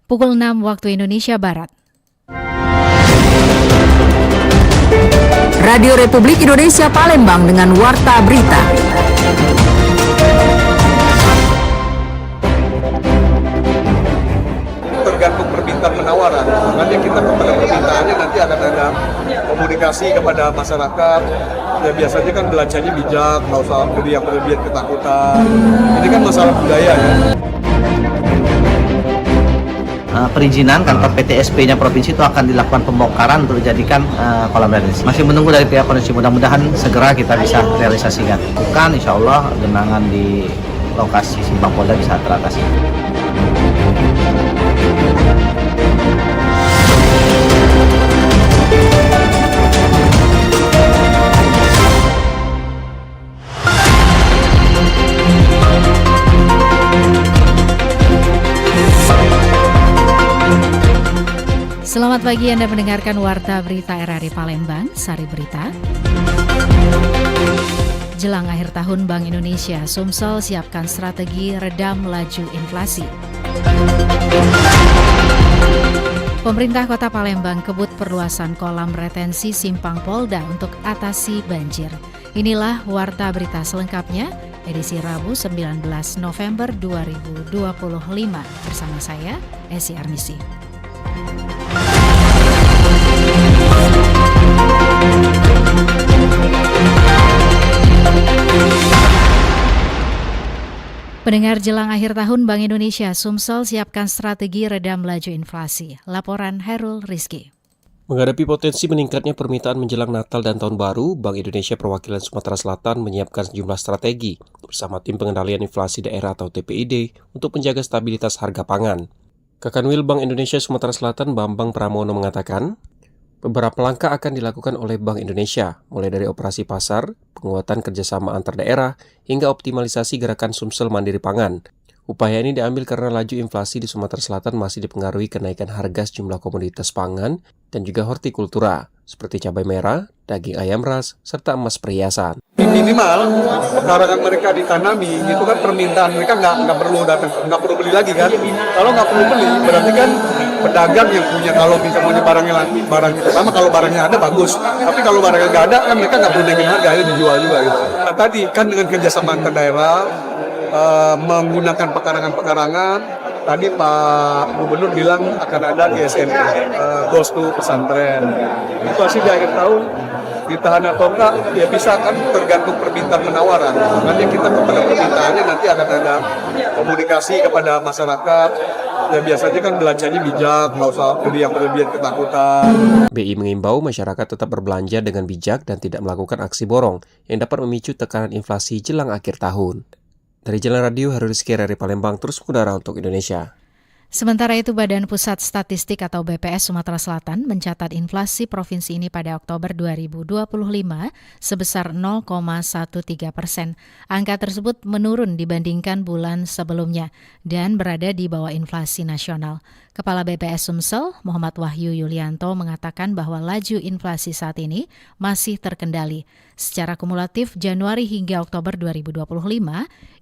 Pukul 6 waktu Indonesia Barat. Radio Republik Indonesia Palembang dengan Warta Berita. Tergantung permintaan penawaran. Nanti kita kepada permintaannya nanti akan ada komunikasi kepada masyarakat. Ya biasanya kan belanjanya bijak, nggak usah beli yang berlebihan ketakutan. Ini kan masalah budaya ya. Perizinan kantor PTSP-nya provinsi itu akan dilakukan pembongkaran untuk dijadikan kolam retensi. Masih menunggu dari pihak provinsi, mudah-mudahan segera kita bisa realisasikan. Bukan, insya Allah genangan di lokasi Simpang Polda bisa teratasi. Selamat pagi, Anda mendengarkan Warta Berita RRI Palembang, Sari Berita. Jelang akhir tahun, Bank Indonesia Sumsel siapkan strategi redam laju inflasi. Pemerintah Kota Palembang kebut perluasan kolam retensi Simpang Polda untuk atasi banjir. Inilah Warta Berita selengkapnya, edisi Rabu 19 November 2025. Bersama saya, Esi Armisi. Pendengar, jelang akhir tahun, Bank Indonesia Sumsel siapkan strategi redam laju inflasi. Laporan Herul Rizky. Menghadapi potensi meningkatnya permintaan menjelang Natal dan Tahun Baru, Bank Indonesia Perwakilan Sumatera Selatan menyiapkan sejumlah strategi bersama Tim Pengendalian Inflasi Daerah atau TPID untuk menjaga stabilitas harga pangan. Kakanwil Bank Indonesia Sumatera Selatan Bambang Pramono mengatakan, beberapa langkah akan dilakukan oleh Bank Indonesia, mulai dari operasi pasar, penguatan kerjasama antar daerah, hingga optimalisasi gerakan Sumsel Mandiri Pangan. Upaya ini diambil karena laju inflasi di Sumatera Selatan masih dipengaruhi kenaikan harga sejumlah komoditas pangan dan juga hortikultura, seperti cabai merah, daging ayam ras, serta emas perhiasan. Minimal pekarangan mereka ditanami, itu kan permintaan mereka nggak perlu datang, nggak perlu beli lagi kan. Kalau nggak perlu beli, berarti kan pedagang yang punya, kalau bisa punya barangnya lagi, barang pertama kalau barangnya ada bagus, tapi kalau barangnya nggak ada kan mereka nggak perlu naikin harga, itu dijual juga gitu. Nah, tadi kan dengan kerjasama antar daerah, menggunakan pekarangan-pekarangan, tadi Pak Gubernur bilang akan ada GSM, Goes to Pesantren. Itu hasil di akhir tahun, ditahan atau enggak, ya bisa kan tergantung permintaan penawaran. Nanti kita kepada permintaannya nanti akan ada komunikasi kepada masyarakat. Ya biasanya kan belanjanya bijak, nggak usah beli yang berlebihan ketakutan. BI mengimbau masyarakat tetap berbelanja dengan bijak dan tidak melakukan aksi borong yang dapat memicu tekanan inflasi jelang akhir tahun. Dari Jalan Radio, Herul Rizky RRI Palembang, terus mengudara untuk Indonesia. Sementara itu, Badan Pusat Statistik atau BPS Sumatera Selatan mencatat inflasi provinsi ini pada Oktober 2025 sebesar 0,13%. Angka tersebut menurun dibandingkan bulan sebelumnya dan berada di bawah inflasi nasional. Kepala BPS Sumsel, Muhammad Wahyu Yulianto, mengatakan bahwa laju inflasi saat ini masih terkendali. Secara kumulatif Januari hingga Oktober 2025,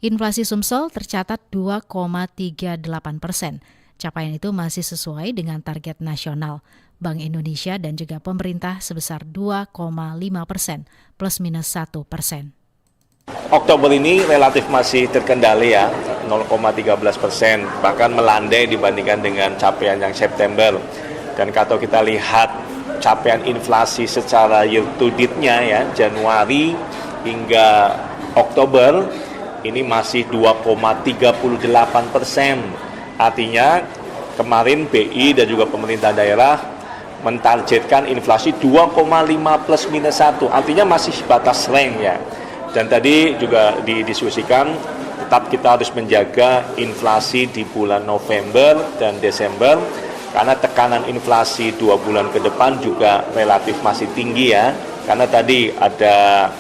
inflasi Sumsel tercatat 2,38%. Capaian itu masih sesuai dengan target nasional Bank Indonesia dan juga pemerintah sebesar 2,5% plus minus 1%. Oktober ini relatif masih terkendali ya, 0,13%, bahkan melandai dibandingkan dengan capaian yang September. Dan kalau kita lihat capaian inflasi secara year to date-nya ya, Januari hingga Oktober, ini masih 2,38%. Artinya kemarin BI dan juga pemerintah daerah mentargetkan inflasi 2,5 plus minus 1, artinya masih batas range ya. Dan tadi juga didiskusikan tetap kita harus menjaga inflasi di bulan November dan Desember karena tekanan inflasi 2 bulan ke depan juga relatif masih tinggi ya. Karena tadi ada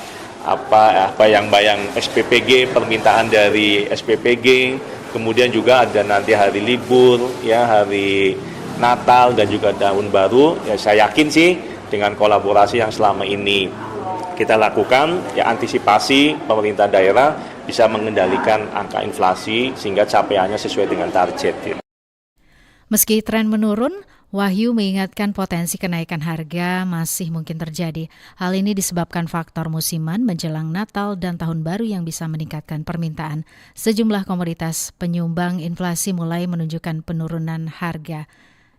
bayang-bayang SPPG, permintaan dari SPPG, kemudian juga ada nanti hari libur ya, hari Natal dan juga Tahun Baru. Ya saya yakin sih dengan kolaborasi yang selama ini kita lakukan, ya antisipasi pemerintah daerah bisa mengendalikan angka inflasi sehingga capaiannya sesuai dengan target. Meski tren menurun, Wahyu mengingatkan potensi kenaikan harga masih mungkin terjadi. Hal ini disebabkan faktor musiman menjelang Natal dan Tahun Baru yang bisa meningkatkan permintaan. Sejumlah komoditas penyumbang inflasi mulai menunjukkan penurunan harga.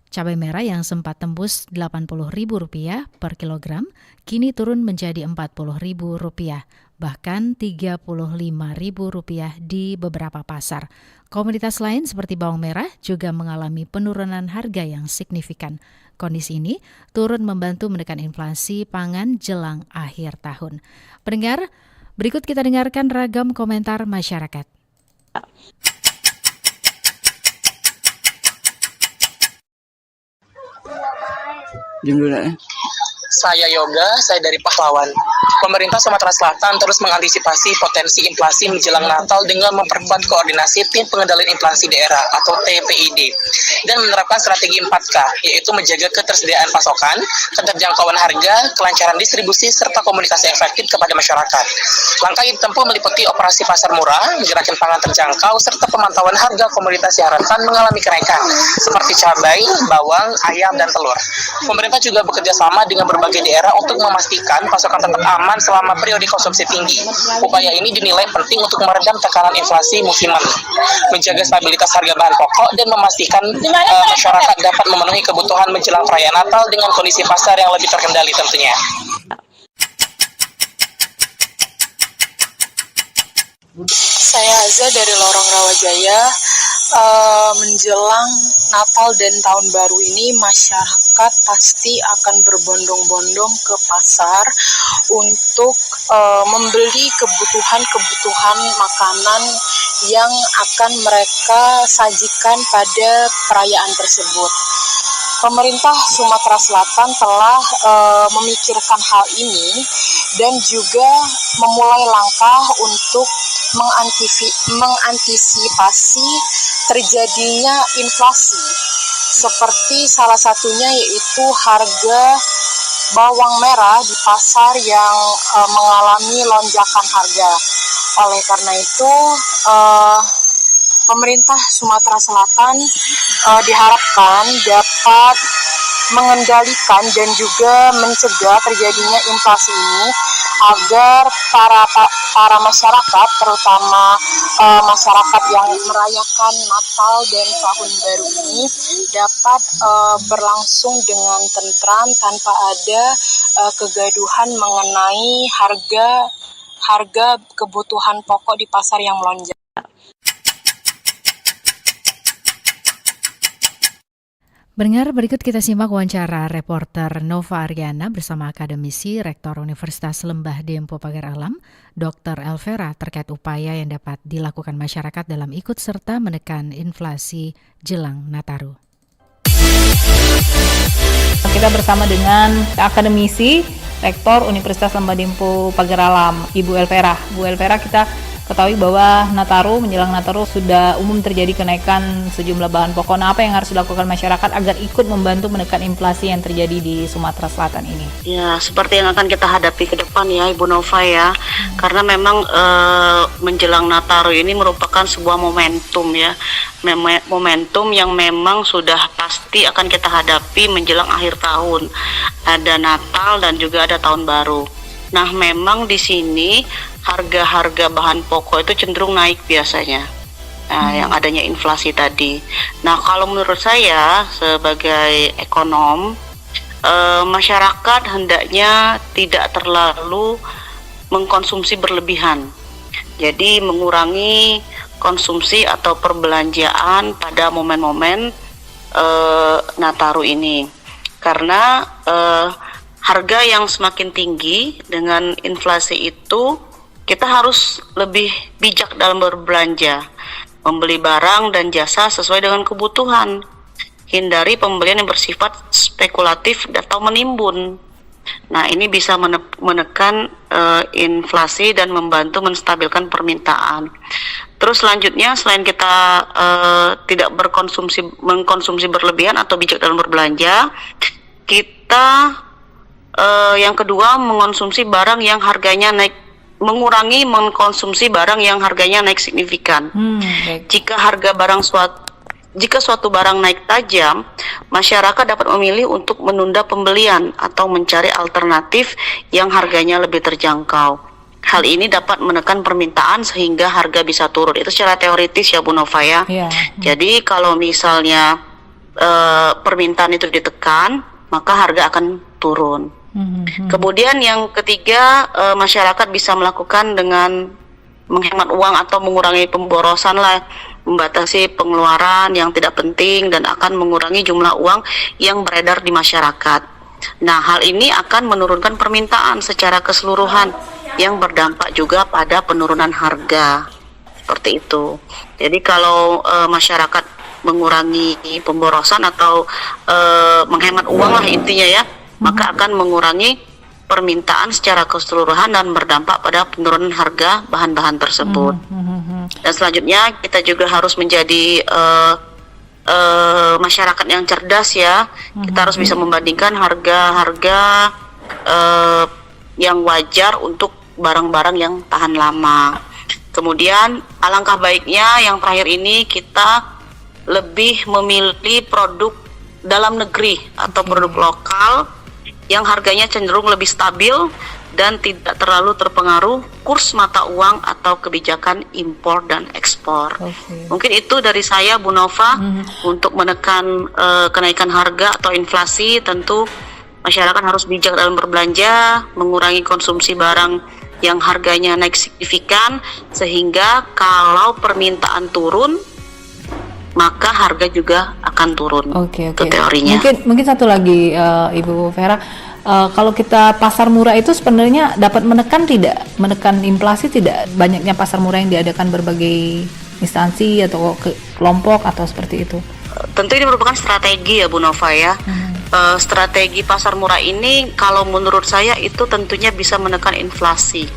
Cabai merah yang sempat tembus Rp80.000 per kilogram, kini turun menjadi Rp40.000, bahkan Rp35.000 di beberapa pasar. Komoditas lain seperti bawang merah juga mengalami penurunan harga yang signifikan. Kondisi ini turut membantu menekan inflasi pangan jelang akhir tahun. Pendengar, berikut kita dengarkan ragam komentar masyarakat. Saya Yoga, saya dari Pahlawan. Pemerintah Sumatera Selatan terus mengantisipasi potensi inflasi menjelang Natal dengan memperkuat koordinasi Tim Pengendalian Inflasi Daerah atau TPID dan menerapkan strategi 4K, yaitu menjaga ketersediaan pasokan, keterjangkauan harga, kelancaran distribusi, serta komunikasi efektif kepada masyarakat. Langkah yang ditempuh meliputi operasi pasar murah, gerakan pangan terjangkau, serta pemantauan harga komoditas yang rentan mengalami kenaikan, seperti cabai, bawang, ayam, dan telur. Pemerintah juga bekerja sama dengan berbagai daerah untuk memastikan pasokan tetap aman selama periode konsumsi tinggi. Upaya ini dinilai penting untuk meredam tekanan inflasi musiman, menjaga stabilitas harga bahan pokok, dan memastikan masyarakat dapat memenuhi kebutuhan menjelang perayaan Natal dengan kondisi pasar yang lebih terkendali tentunya. Saya Aza dari Lorong Rawajaya. Menjelang Natal dan Tahun Baru ini masyarakat pasti akan berbondong-bondong ke pasar untuk membeli kebutuhan makanan yang akan mereka sajikan pada perayaan tersebut. Pemerintah Sumatera Selatan telah memikirkan hal ini dan juga memulai langkah untuk mengantisipasi terjadinya inflasi. Seperti salah satunya yaitu harga bawang merah di pasar yang mengalami lonjakan harga. Oleh karena itu, pemerintah Sumatera Selatan diharapkan dapat mengendalikan dan juga mencegah terjadinya inflasi ini agar para masyarakat, terutama masyarakat yang merayakan Natal dan Tahun Baru ini dapat berlangsung dengan tentram tanpa ada kegaduhan mengenai harga kebutuhan pokok di pasar yang melonjak. Pendengar, berikut kita simak wawancara reporter Nova Ariana bersama akademisi Rektor Universitas Lembah Dempo Pagar Alam, Dr. Elvera, terkait upaya yang dapat dilakukan masyarakat dalam ikut serta menekan inflasi jelang Nataru. Kita bersama dengan akademisi Rektor Universitas Lembah Dempo Pagar Alam, Ibu Elvera. Bu Elvera, kita ketahui bahwa menjelang Nataru sudah umum terjadi kenaikan sejumlah bahan pokok. Nah, apa yang harus dilakukan masyarakat agar ikut membantu menekan inflasi yang terjadi di Sumatera Selatan ini? Ya, seperti yang akan kita hadapi ke depan ya, Ibu Nova ya. Karena memang menjelang Nataru ini merupakan sebuah momentum ya. Momentum yang memang sudah pasti akan kita hadapi menjelang akhir tahun. Ada Natal dan juga ada Tahun Baru. Nah, memang di sini harga-harga bahan pokok itu cenderung naik biasanya, yang adanya inflasi tadi. Nah, kalau menurut saya sebagai ekonom, masyarakat hendaknya tidak terlalu mengkonsumsi berlebihan. Jadi mengurangi konsumsi atau perbelanjaan pada momen-momen Nataru ini, karena harga yang semakin tinggi dengan inflasi itu, kita harus lebih bijak dalam berbelanja, membeli barang dan jasa sesuai dengan kebutuhan. Hindari pembelian yang bersifat spekulatif atau menimbun. Nah, ini bisa menekan inflasi dan membantu menstabilkan permintaan. Terus selanjutnya, selain kita tidak mengkonsumsi berlebihan atau bijak dalam berbelanja, kita yang kedua mengurangi mengkonsumsi barang yang harganya naik signifikan. Jika harga barang jika suatu barang naik tajam, masyarakat dapat memilih untuk menunda pembelian atau mencari alternatif yang harganya lebih terjangkau. Hal ini dapat menekan permintaan sehingga harga bisa turun. Itu secara teoritis ya Bu Nova ya. Iya. Jadi kalau misalnya permintaan itu ditekan, maka harga akan turun. Kemudian yang ketiga, masyarakat bisa melakukan dengan menghemat uang atau mengurangi pemborosan lah, membatasi pengeluaran yang tidak penting dan akan mengurangi jumlah uang yang beredar di masyarakat. Nah, hal ini akan menurunkan permintaan secara keseluruhan yang berdampak juga pada penurunan harga. Seperti itu. Jadi kalau masyarakat mengurangi pemborosan atau menghemat uang lah intinya ya, maka akan mengurangi permintaan secara keseluruhan dan berdampak pada penurunan harga bahan-bahan tersebut. Dan selanjutnya kita juga harus menjadi masyarakat yang cerdas ya. Kita harus bisa membandingkan harga-harga yang wajar untuk barang-barang yang tahan lama. Kemudian alangkah baiknya yang terakhir ini kita lebih memilih produk dalam negeri atau produk lokal yang harganya cenderung lebih stabil dan tidak terlalu terpengaruh kurs mata uang atau kebijakan impor dan ekspor. Mungkin itu dari saya Bu Nova. Untuk menekan kenaikan harga atau inflasi, tentu masyarakat harus bijak dalam berbelanja, mengurangi konsumsi barang yang harganya naik signifikan, sehingga kalau permintaan turun maka harga juga akan turun. Oke. Itu teorinya. Mungkin satu lagi Ibu Vera, kalau kita pasar murah itu sebenarnya dapat menekan inflasi tidak, banyaknya pasar murah yang diadakan berbagai instansi atau kelompok atau seperti itu? Tentu ini merupakan strategi ya Bu Nova ya. Strategi pasar murah ini kalau menurut saya itu tentunya bisa menekan inflasi,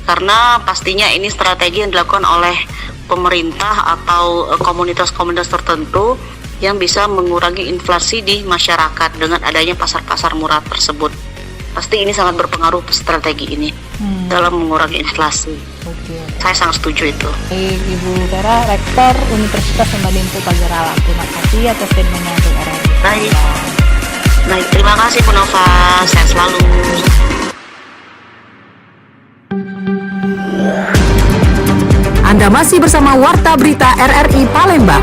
karena pastinya ini strategi yang dilakukan oleh pemerintah atau komunitas-komunitas tertentu yang bisa mengurangi inflasi di masyarakat dengan adanya pasar-pasar murah tersebut. Pasti ini sangat berpengaruh strategi ini dalam mengurangi inflasi. Saya sangat setuju itu. Baik, Ibu Vera, Rektor Universitas Samadimpu Pageralam. Terima kasih atas statementnya untuk RRI. Baik, terima kasih Bu Nova. Sehat selalu. Anda masih bersama Warta Berita RRI Palembang.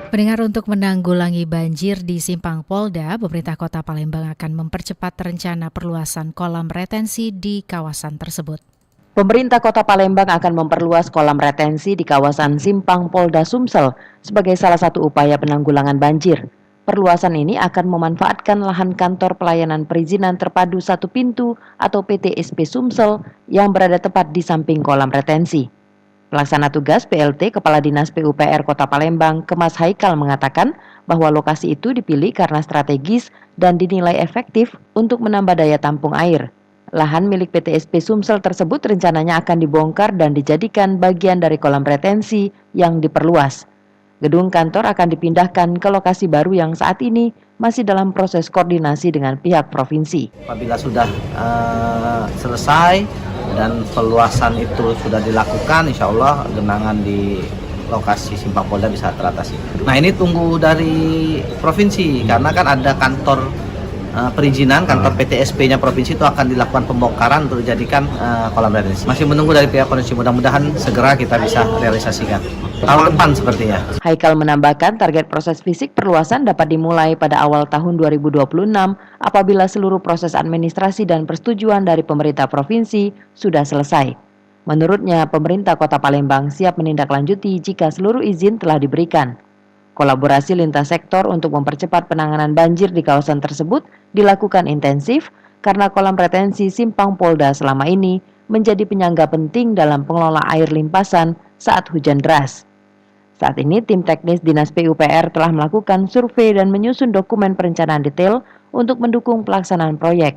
Pendengar, untuk menanggulangi banjir di Simpang Polda, pemerintah Kota Palembang akan mempercepat rencana perluasan kolam retensi di kawasan tersebut. Pemerintah Kota Palembang akan memperluas kolam retensi di kawasan Simpang Polda Sumsel sebagai salah satu upaya penanggulangan banjir. Perluasan ini akan memanfaatkan lahan kantor pelayanan perizinan terpadu satu pintu atau PTSP Sumsel yang berada tepat di samping kolam retensi. Pelaksana tugas PLT Kepala Dinas PUPR Kota Palembang, Kemas Haikal, mengatakan bahwa lokasi itu dipilih karena strategis dan dinilai efektif untuk menambah daya tampung air. Lahan milik PTSP Sumsel tersebut rencananya akan dibongkar dan dijadikan bagian dari kolam retensi yang diperluas. Gedung kantor akan dipindahkan ke lokasi baru yang saat ini masih dalam proses koordinasi dengan pihak provinsi. Apabila sudah selesai dan peluasan itu sudah dilakukan, insya Allah genangan di lokasi Simpang Polda bisa teratasi. Nah, ini tunggu dari provinsi karena kan ada kantor perizinan, kantor PTSP-nya provinsi itu akan dilakukan pembongkaran untuk dijadikan kolam retensi. Masih menunggu dari pihak provinsi, mudah-mudahan segera kita bisa realisasikan. Tahun depan sepertinya. Haikal menambahkan target proses fisik perluasan dapat dimulai pada awal tahun 2026 apabila seluruh proses administrasi dan persetujuan dari pemerintah provinsi sudah selesai. Menurutnya, pemerintah Kota Palembang siap menindaklanjuti jika seluruh izin telah diberikan. Kolaborasi lintas sektor untuk mempercepat penanganan banjir di kawasan tersebut dilakukan intensif karena kolam retensi Simpang Polda selama ini menjadi penyangga penting dalam pengelola air limpasan saat hujan deras. Saat ini tim teknis Dinas PUPR telah melakukan survei dan menyusun dokumen perencanaan detail untuk mendukung pelaksanaan proyek.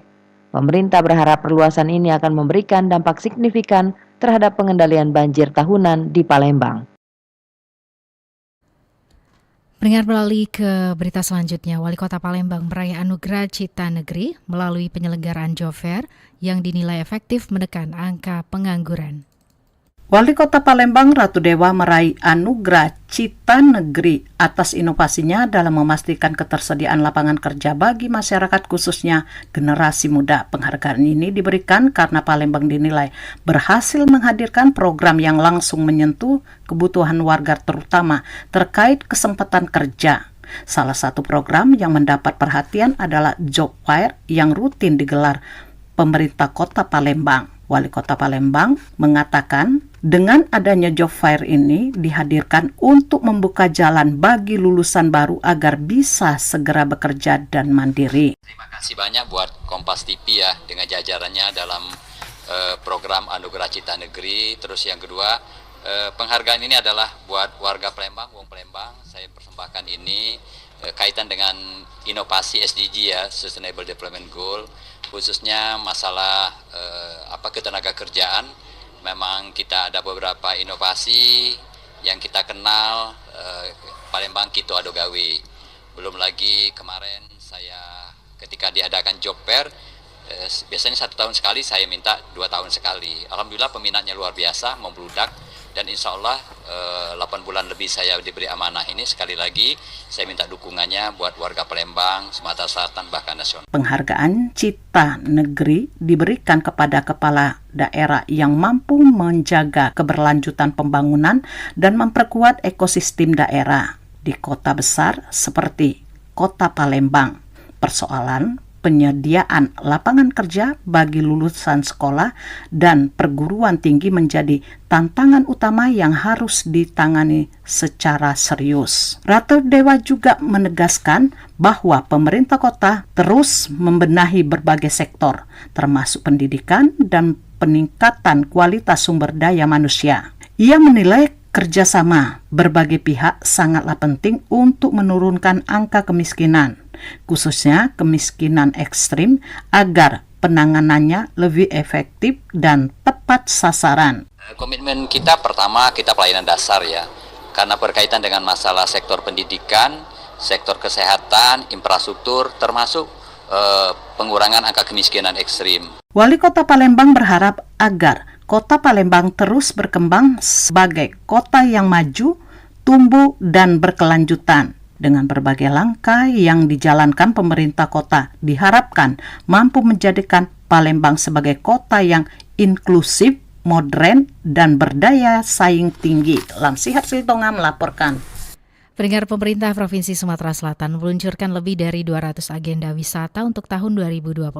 Pemerintah berharap perluasan ini akan memberikan dampak signifikan terhadap pengendalian banjir tahunan di Palembang. Pendengar, beralih ke berita selanjutnya. Wali Kota Palembang meraih anugerah Cipta Negeri melalui penyelenggaraan Job Fair yang dinilai efektif menekan angka pengangguran. Wali Kota Palembang Ratu Dewa meraih anugerah Cita Negeri atas inovasinya dalam memastikan ketersediaan lapangan kerja bagi masyarakat khususnya generasi muda. Penghargaan ini diberikan karena Palembang dinilai berhasil menghadirkan program yang langsung menyentuh kebutuhan warga terutama terkait kesempatan kerja. Salah satu program yang mendapat perhatian adalah Job Fair yang rutin digelar pemerintah Kota Palembang. Wali Kota Palembang mengatakan dengan adanya Job Fair ini dihadirkan untuk membuka jalan bagi lulusan baru agar bisa segera bekerja dan mandiri. Terima kasih banyak buat Kompas TV ya dengan jajarannya dalam program Anugerah Cita Negeri. Terus yang kedua, penghargaan ini adalah buat warga Palembang, Wong Palembang. Saya persembahkan ini kaitan dengan inovasi SDG ya, Sustainable Development Goal, khususnya masalah ketenaga kerjaan. Memang kita ada beberapa inovasi yang kita kenal, Palembang Kito Ado Gawe. Belum lagi kemarin saya ketika diadakan Job Fair, biasanya 1 tahun sekali, saya minta 2 tahun sekali. Alhamdulillah peminatnya luar biasa, membludak. Dan insya Allah 8 bulan lebih saya diberi amanah ini. Sekali lagi saya minta dukungannya buat warga Palembang, Sumatera Selatan, bahkan nasional. Penghargaan Cita Negeri diberikan kepada kepala daerah yang mampu menjaga keberlanjutan pembangunan dan memperkuat ekosistem daerah di kota besar seperti Kota Palembang. Persoalan penyediaan lapangan kerja bagi lulusan sekolah dan perguruan tinggi menjadi tantangan utama yang harus ditangani secara serius. Ratu Dewa juga menegaskan bahwa pemerintah kota terus membenahi berbagai sektor, termasuk pendidikan dan peningkatan kualitas sumber daya manusia. Ia menilai kerjasama berbagai pihak sangatlah penting untuk menurunkan angka kemiskinan, khususnya kemiskinan ekstrim, agar penanganannya lebih efektif dan tepat sasaran. Komitmen kita pertama, kita pelayanan dasar ya, karena berkaitan dengan masalah sektor pendidikan, sektor kesehatan, infrastruktur, termasuk pengurangan angka kemiskinan ekstrim. Wali Kota Palembang berharap agar Kota Palembang terus berkembang sebagai kota yang maju, tumbuh, dan berkelanjutan. Dengan berbagai langkah yang dijalankan pemerintah kota, diharapkan mampu menjadikan Palembang sebagai kota yang inklusif, modern, dan berdaya saing tinggi. Lamsihat Siltonga melaporkan. Pendengar, pemerintah Provinsi Sumatera Selatan meluncurkan lebih dari 200 agenda wisata untuk tahun 2026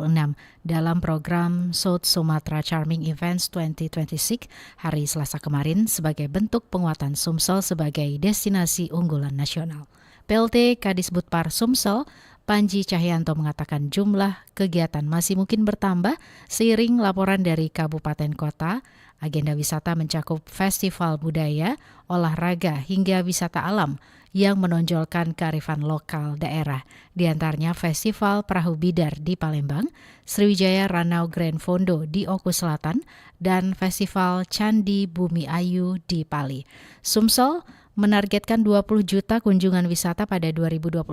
dalam program South Sumatra Charming Events 2026 hari Selasa kemarin sebagai bentuk penguatan Sumsel sebagai destinasi unggulan nasional. PLT Kadisbudpar Sumsel, Panji Cahyanto mengatakan jumlah kegiatan masih mungkin bertambah seiring laporan dari kabupaten kota. Agenda wisata mencakup festival budaya, olahraga hingga wisata alam yang menonjolkan kearifan lokal daerah. Di antaranya Festival Perahu Bidar di Palembang, Sriwijaya Ranau Grand Fondo di Oku Selatan, dan Festival Candi Bumi Ayu di Pali. Sumsel menargetkan 20 juta kunjungan wisata pada 2026,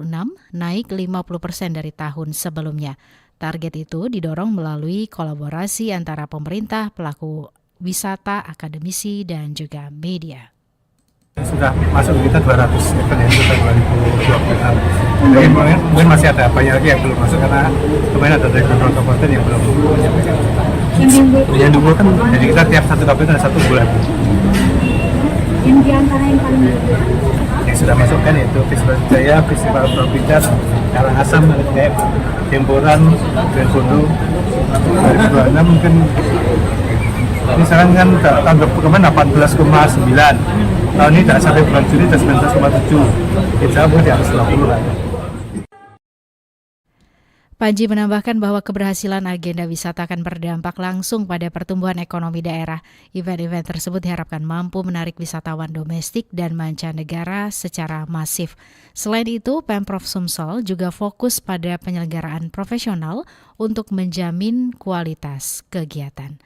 naik 50% dari tahun sebelumnya. Target itu didorong melalui kolaborasi antara pemerintah, pelaku wisata, akademisi, dan juga media. Sudah masuk kita 200 event yang sudah 2026. Mungkin masih ada banyak lagi yang belum masuk karena kemarin ada dari beberapa kabupaten yang belum menyampaikan. Yang dulu kan jadi kita tiap satu kabupaten ada 1 bulan. Yang diantara yang paling yang sudah masuk kan itu Festival Jaya, Festival Provinsial, Karangasem, Temporan, Grand Fondo 2026 mungkin. Misalkan kan tahun kemarin 18,9, tahun ini tidak sampai bulan Juli sudah 19,7, insya Allah di atas 20 lah. Panji menambahkan bahwa keberhasilan agenda wisata akan berdampak langsung pada pertumbuhan ekonomi daerah. Event-event tersebut diharapkan mampu menarik wisatawan domestik dan mancanegara secara masif. Selain itu, Pemprov Sumsel juga fokus pada penyelenggaraan profesional untuk menjamin kualitas kegiatan.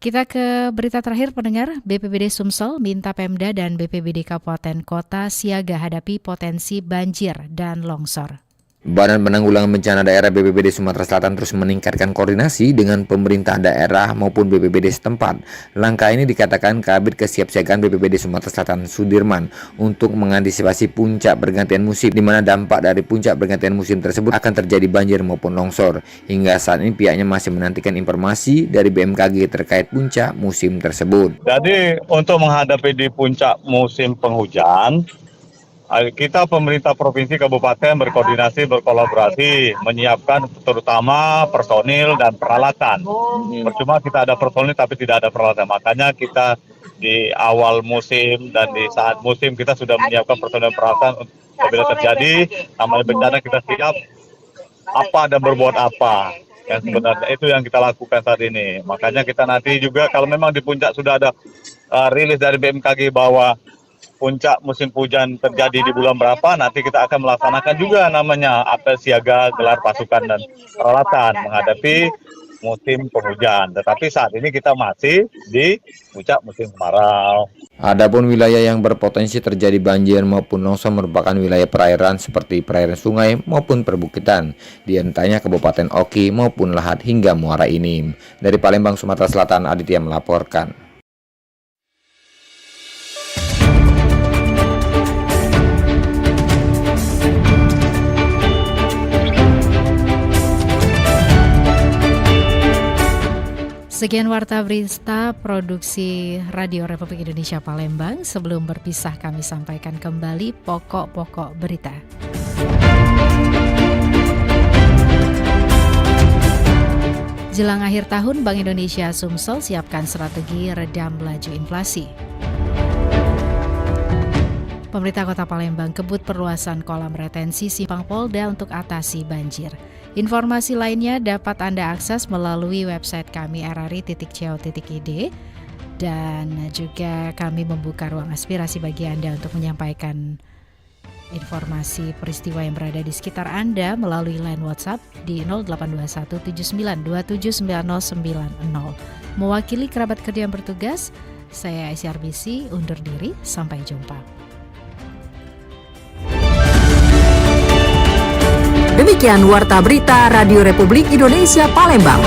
Kita ke berita terakhir, pendengar. BPBD Sumsel minta Pemda dan BPBD Kabupaten Kota siaga hadapi potensi banjir dan longsor. Badan Penanggulangan Bencana Daerah BPBD Sumatera Selatan terus meningkatkan koordinasi dengan pemerintah daerah maupun BPBD setempat. Langkah ini dikatakan Kabid Kesiapsiagaan BPBD Sumatera Selatan Sudirman untuk mengantisipasi puncak pergantian musim, di mana dampak dari puncak pergantian musim tersebut akan terjadi banjir maupun longsor. Hingga saat ini pihaknya masih menantikan informasi dari BMKG terkait puncak musim tersebut. Jadi untuk menghadapi di puncak musim penghujan, kita pemerintah provinsi kabupaten berkoordinasi, berkolaborasi, menyiapkan terutama personil dan peralatan. Percuma kita ada personil tapi tidak ada peralatan. Makanya kita di awal musim dan di saat musim kita sudah menyiapkan personil dan peralatan. Apabila terjadi namanya bencana, kita siap apa dan berbuat apa. Yang sebenarnya itu yang kita lakukan saat ini. Makanya kita nanti juga kalau memang di puncak sudah ada rilis dari BMKG bahwa puncak musim hujan terjadi di bulan berapa, nanti kita akan melaksanakan juga namanya apel siaga, gelar pasukan dan peralatan menghadapi musim penghujan. Tetapi saat ini kita masih di puncak musim kemarau. Adapun wilayah yang berpotensi terjadi banjir maupun longsor merupakan wilayah perairan seperti perairan sungai maupun perbukitan, di antaranya Kabupaten Oki maupun Lahat hingga Muara Enim. Dari Palembang, Sumatera Selatan, Aditya melaporkan. Sekian Warta Berita Produksi Radio Republik Indonesia Palembang. Sebelum berpisah kami sampaikan kembali pokok-pokok berita. Jelang akhir tahun, Bank Indonesia Sumsel siapkan strategi redam laju inflasi. Pemerintah Kota Palembang kebut perluasan kolam retensi Simpang Polda untuk atasi banjir. Informasi lainnya dapat Anda akses melalui website kami rri.co.id, dan juga kami membuka ruang aspirasi bagi Anda untuk menyampaikan informasi peristiwa yang berada di sekitar Anda melalui line WhatsApp di 0821792990. Mewakili kerabat kerja yang bertugas, saya SRBC undur diri, sampai jumpa. Demikian Warta Berita Radio Republik Indonesia Palembang.